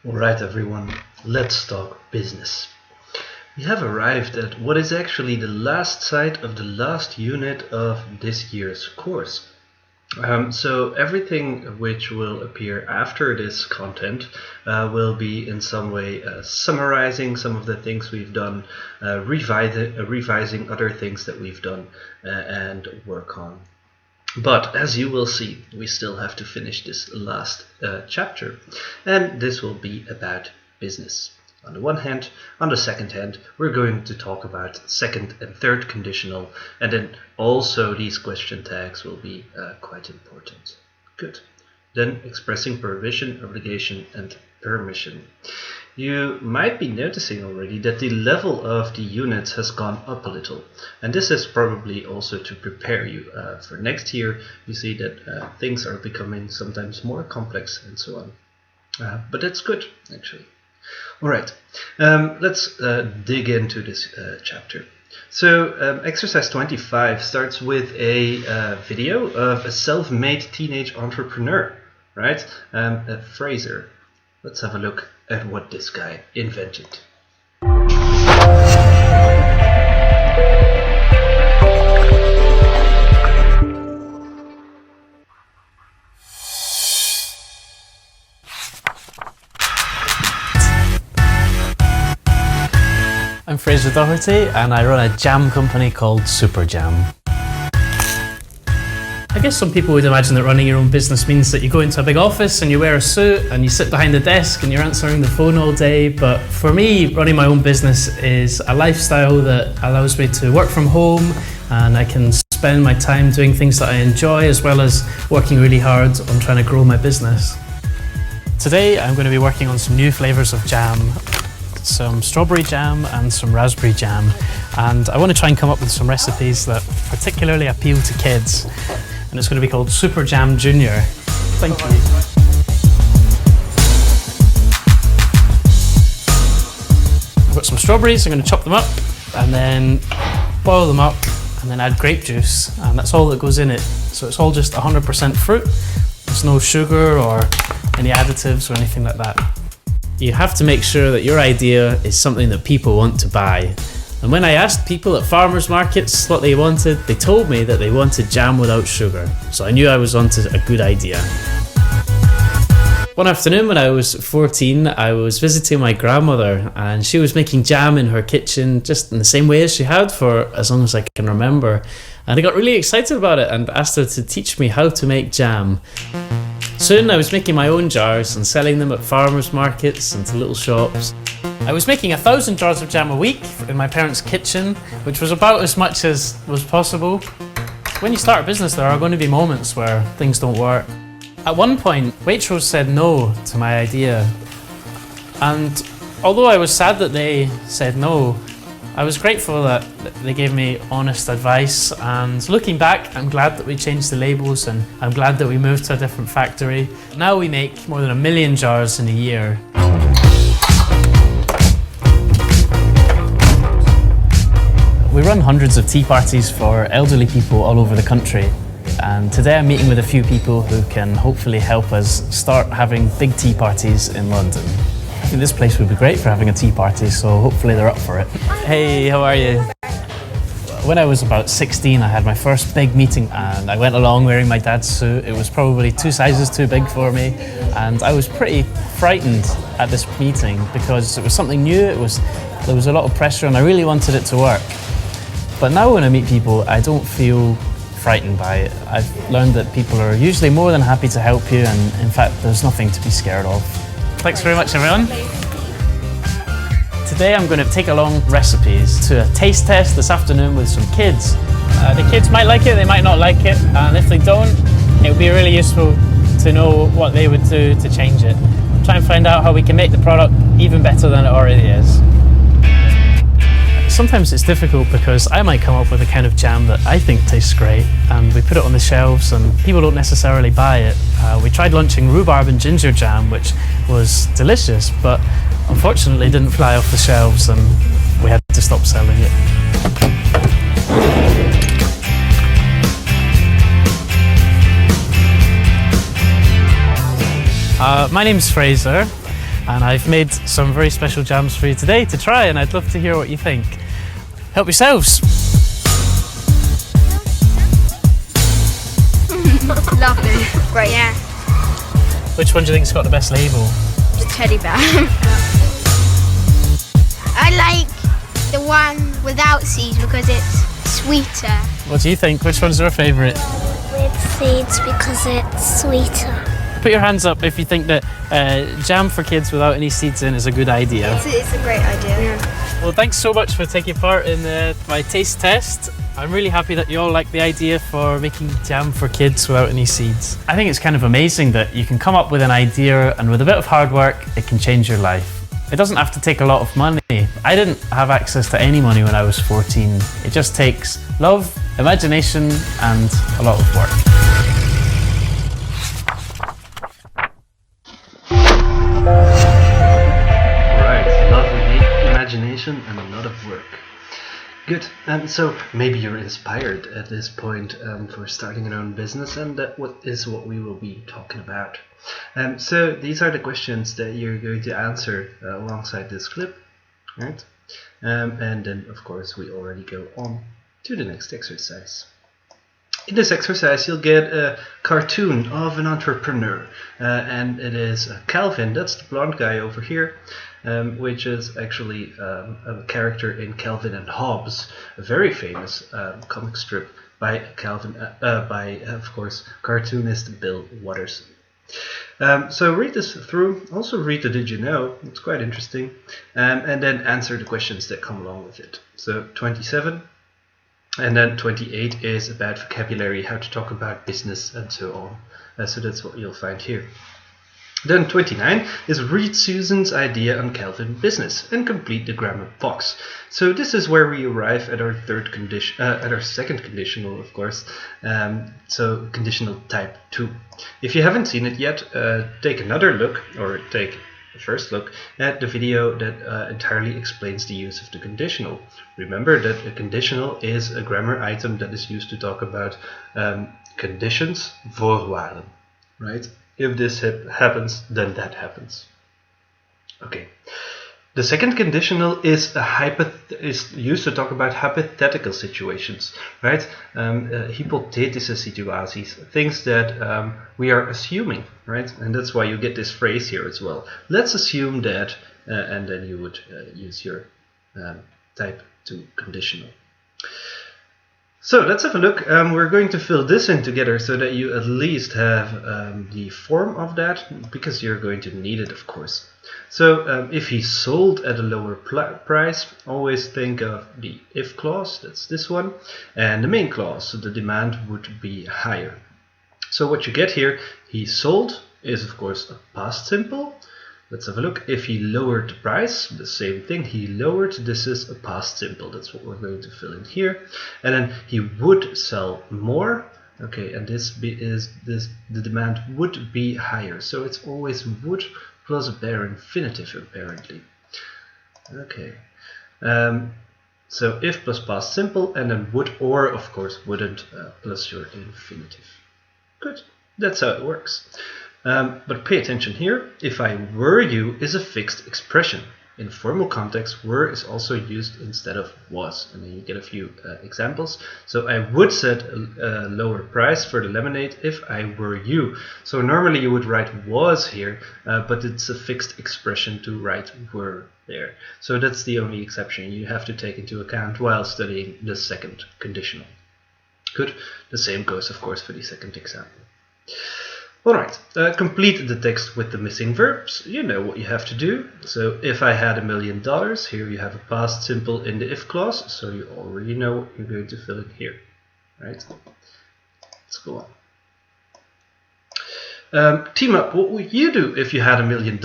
Alright everyone, let's talk business. We have arrived at what is actually the last site of the last unit of this year's course. So everything which will appear after this content will be in some way summarizing some of the things we've done, revising other things that we've done and work on. But as you will see, we still have to finish this last chapter, and this will be about business. On the one hand, on the second hand, we're going to talk about second and third conditional, and then also these question tags will be quite important. Good. Then expressing prohibition, obligation, and permission. You might be noticing already that the level of the units has gone up a little, and this is probably also to prepare you for next year. You see that things are becoming sometimes more complex and so on, but that's good actually. Alright, let's dig into this chapter. So exercise 25 starts with a video of a self-made teenage entrepreneur, right? Fraser. Let's have a look at what this guy invented. I'm Fraser Doherty and I run a jam company called Super Jam. I guess some people would imagine that running your own business means that you go into a big office and you wear a suit and you sit behind a desk and you're answering the phone all day, but for me, running my own business is a lifestyle that allows me to work from home, and I can spend my time doing things that I enjoy as well as working really hard on trying to grow my business. Today I'm going to be working on some new flavours of jam, some strawberry jam and some raspberry jam, and I want to try and come up with some recipes that particularly appeal to kids. And it's going to be called Super Jam Junior. Thank you. I've got some strawberries, I'm going to chop them up and then boil them up and then add grape juice, and that's all that goes in it. So it's all just 100% fruit. There's no sugar or any additives or anything like that. You have to make sure that your idea is something that people want to buy. And when I asked people at farmers markets what they wanted, they told me that they wanted jam without sugar. So I knew I was onto a good idea. One afternoon when I was 14, I was visiting my grandmother and she was making jam in her kitchen just in the same way as she had for as long as I can remember. And I got really excited about it and asked her to teach me how to make jam. Soon I was making my own jars and selling them at farmers markets and to little shops. I was making 1,000 jars of jam a week in my parents' kitchen, which was about as much as was possible. When you start a business, there are going to be moments where things don't work. At one point, Waitrose said no to my idea. And although I was sad that they said no, I was grateful that they gave me honest advice, and looking back, I'm glad that we changed the labels and I'm glad that we moved to a different factory. Now we make more than 1 million jars in a year. We run hundreds of tea parties for elderly people all over the country, and today I'm meeting with a few people who can hopefully help us start having big tea parties in London. I think this place would be great for having a tea party, so hopefully they're up for it. Hey, how are you? When I was about 16, I had my first big meeting and I went along wearing my dad's suit. It was probably 2 sizes too big for me, and I was pretty frightened at this meeting because it was something new, there was a lot of pressure and I really wanted it to work. But now when I meet people, I don't feel frightened by it. I've learned that people are usually more than happy to help you, and in fact there's nothing to be scared of. Thanks very much everyone. Today I'm going to take along recipes to a taste test this afternoon with some kids. The kids might like it, they might not like it, and if they don't, it would be really useful to know what they would do to change it. Try and find out how we can make the product even better than it already is. Sometimes it's difficult because I might come up with a kind of jam that I think tastes great, and we put it on the shelves and people don't necessarily buy it. We tried launching rhubarb and ginger jam, which was delicious, but unfortunately didn't fly off the shelves and we had to stop selling it. My name's Fraser. and I've made some very special jams for you today to try, and I'd love to hear what you think. Help yourselves. Lovely. Great. Yeah. Which one do you think's got the best label? The teddy bear. I like the one without seeds because it's sweeter. What do you think? Which one's your favourite? With seeds because it's sweeter. Put your hands up if you think that jam for kids without any seeds in is a good idea. It's a great idea. Yeah. Well, thanks so much for taking part in my taste test. I'm really happy that you all like the idea for making jam for kids without any seeds. I think it's kind of amazing that you can come up with an idea and with a bit of hard work, it can change your life. It doesn't have to take a lot of money. I didn't have access to any money when I was 14. It just takes love, imagination, and a lot of work. Right, love, imagination, and a lot of work. Good, and so maybe you're inspired at this point for starting your own business, and that is what we will be talking about. So these are the questions that you're going to answer alongside this clip, right? And then, of course, we already go on to the next exercise. In this exercise, you'll get a cartoon of an entrepreneur, and it is Calvin, that's the blonde guy over here, which is actually a character in Calvin and Hobbes, a very famous comic strip by of course, cartoonist Bill Watterson. So read this through, also read the Did You Know, it's quite interesting, and then answer the questions that come along with it. So 27. And then 28 is about vocabulary, how to talk about business and so on. So that's what you'll find here. Then 29 is read Susan's idea on Calvin business and complete the grammar box. So this is where we arrive at our second conditional, of course. So conditional type 2. If you haven't seen it yet, take another look, or take a first look at the video that entirely explains the use of the conditional. Remember that a conditional is a grammar item that is used to talk about conditions, voorwaarden, right? If this happens, then that happens. Okay. The second conditional is used to talk about hypothetical situations, right? Hypothetische situaties, things that we are assuming, right? And that's why you get this phrase here as well. Let's assume that, and then you would use your type 2 conditional. So let's have a look. We're going to fill this in together so that you at least have the form of that, because you're going to need it, of course. So if he sold at a lower price, always think of the if clause, that's this one, and the main clause, so the demand would be higher. So what you get here, he sold, is of course a past simple. Let's have a look. If he lowered the price, the same thing, he lowered, this is a past simple. That's what we're going to fill in here. And then he would sell more. Okay, and the demand would be higher. So it's always would plus a bare infinitive, apparently. Okay. So if plus past simple, and then would, or of course wouldn't, plus your infinitive. Good. That's how it works. But pay attention here. If I were you is a fixed expression. In formal context, were is also used instead of was. And then you get a few examples. So I would set a lower price for the lemonade if I were you. So normally you would write was here, but it's a fixed expression to write were there. So that's the only exception you have to take into account while studying the second conditional. Good. The same goes, of course, for the second example. Alright, complete the text with the missing verbs. You know what you have to do. So if I had $1 million, here you have a past simple in the if clause, so you already know what you're going to fill in here. Right? Let's go on. Team up, what would you do if you had $1 million?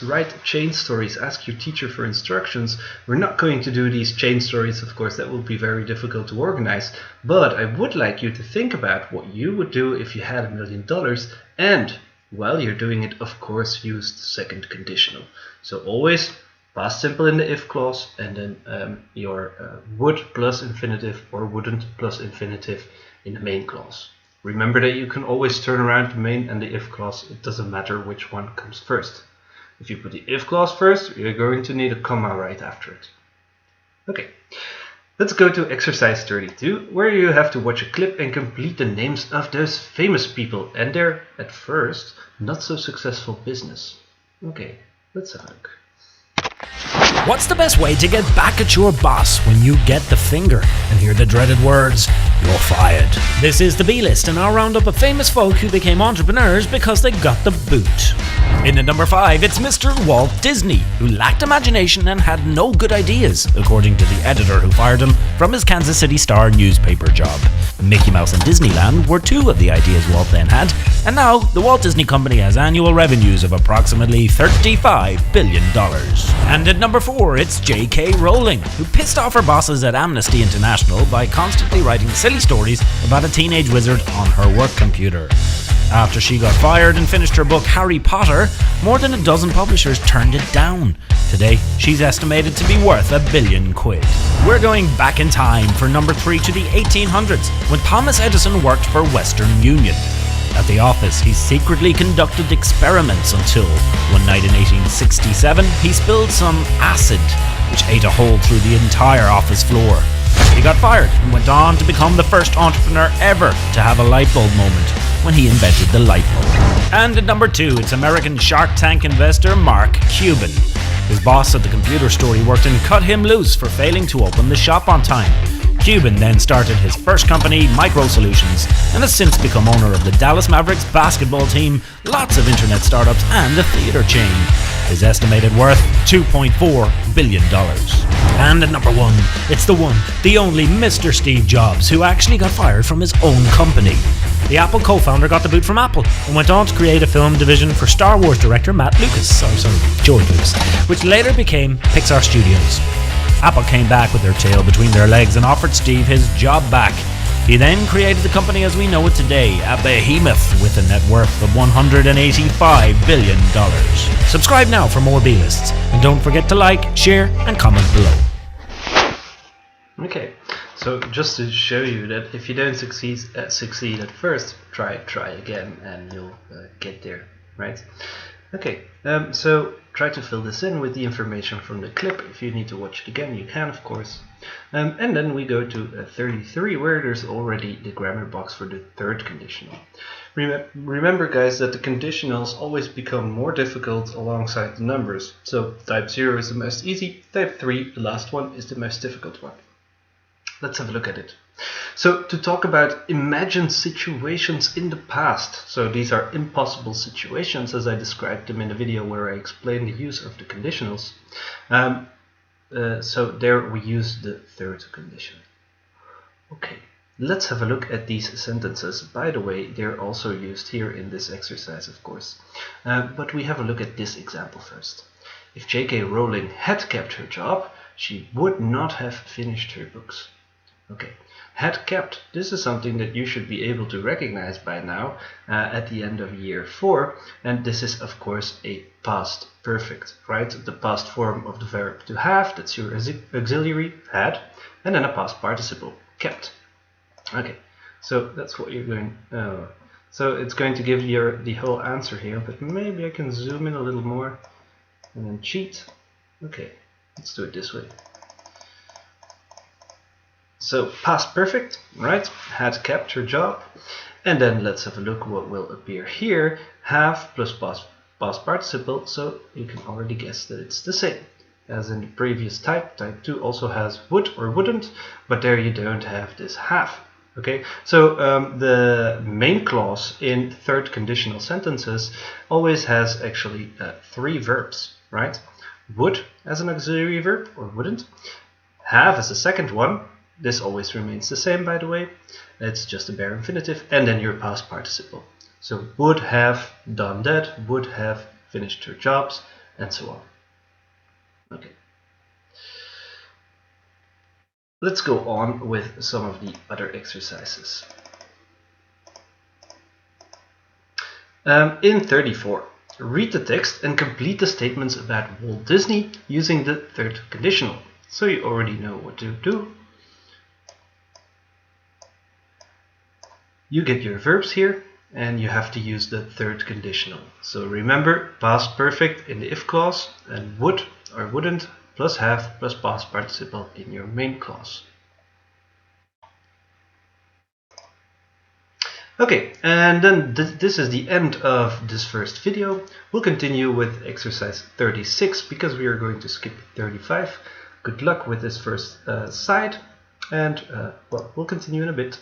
Write chain stories, ask your teacher for instructions. We're not going to do these chain stories, of course, that will be very difficult to organize, but I would like you to think about what you would do if you had $1 million, and while you're doing it, of course, use the second conditional. So always past simple in the if clause, and then your would plus infinitive or wouldn't plus infinitive in the main clause. Remember that you can always turn around the main and the if clause. It doesn't matter which one comes first. If you put the if clause first, you're going to need a comma right after it. Okay, let's go to exercise 32, where you have to watch a clip and complete the names of those famous people and their, at first, not so successful business. Okay, let's have a look. What's the best way to get back at your boss when you get the finger and hear the dreaded words, "You're fired"? This is the B-List, and our roundup of famous folk who became entrepreneurs because they got the boot. In at number 5, it's Mr. Walt Disney, who lacked imagination and had no good ideas, according to the editor who fired him from his Kansas City Star newspaper job. Mickey Mouse and Disneyland were 2 of the ideas Walt then had, and now the Walt Disney Company has annual revenues of approximately $35 billion. And at number 4, it's J.K. Rowling, who pissed off her bosses at Amnesty International by constantly writing silly stories about a teenage wizard on her work computer. After she got fired and finished her book Harry Potter, more than a dozen publishers turned it down. Today, she's estimated to be worth £1 billion. We're going back in time for number 3 to the 1800s, when Thomas Edison worked for Western Union. At the office, he secretly conducted experiments until, one night in 1867, he spilled some acid, which ate a hole through the entire office floor. He got fired and went on to become the first entrepreneur ever to have a light bulb moment, when he invented the light bulb. And at number 2, it's American Shark Tank investor Mark Cuban. His boss at the computer store he worked in cut him loose for failing to open the shop on time. Cuban then started his first company, Micro Solutions, and has since become owner of the Dallas Mavericks basketball team, lots of internet startups, and a theater chain. His estimated worth, $2.4 billion. And at number 1, it's the one, the only Mr. Steve Jobs, who actually got fired from his own company. The Apple co-founder got the boot from Apple and went on to create a film division for Star Wars director George Lucas, which later became Pixar Studios. Apple came back with their tail between their legs and offered Steve his job back. He then created the company as we know it today, a behemoth with a net worth of $185 billion. Subscribe now for more B-Lists, and don't forget to like, share, and comment below. Okay, so just to show you that if you don't succeed at first, try again, and you'll get there, right? Okay, so try to fill this in with the information from the clip. If you need to watch it again, you can, of course. And then we go to 33, where there's already the grammar box for the third conditional. Remember, guys, that the conditionals always become more difficult alongside the numbers. So type 0 is the most easy, type 3, the last one, is the most difficult one. Let's have a look at it. So to talk about imagined situations in the past. So these are impossible situations, as I described them in the video where I explained the use of the conditionals. So there we use the third condition. Okay, let's have a look at these sentences. By the way, they're also used here in this exercise, of course. But we have a look at this example first. If J.K. Rowling had kept her job, she would not have finished her books. Okay, had kept. This is something that you should be able to recognize by now at the end of year 4. And this is, of course, a past perfect, right? The past form of the verb to have, that's your auxiliary, had, and then a past participle, kept. Okay, so that's what you're going... so it's going to give you the whole answer here, but maybe I can zoom in a little more and then cheat. Okay, let's do it this way. So past perfect, right? Had kept her job. And then let's have a look what will appear here. Have plus past participle, so you can already guess that it's the same. As in the previous type, type 2 also has would or wouldn't, but there you don't have this have. Okay, so the main clause in third conditional sentences always has actually 3 verbs, right? Would as an auxiliary verb, or wouldn't. Have as a second one. This always remains the same, by the way. It's just a bare infinitive, and then your past participle. So would have done that, would have finished her jobs, and so on. Okay. Let's go on with some of the other exercises. In 34, read the text and complete the statements about Walt Disney using the third conditional. So you already know what to do. You get your verbs here, and you have to use the third conditional. So remember, past perfect in the if clause, and would or wouldn't plus have plus past participle in your main clause. Okay, and then this is the end of this first video. We'll continue with exercise 36 because we are going to skip 35. Good luck with this first side, and well, we'll continue in a bit.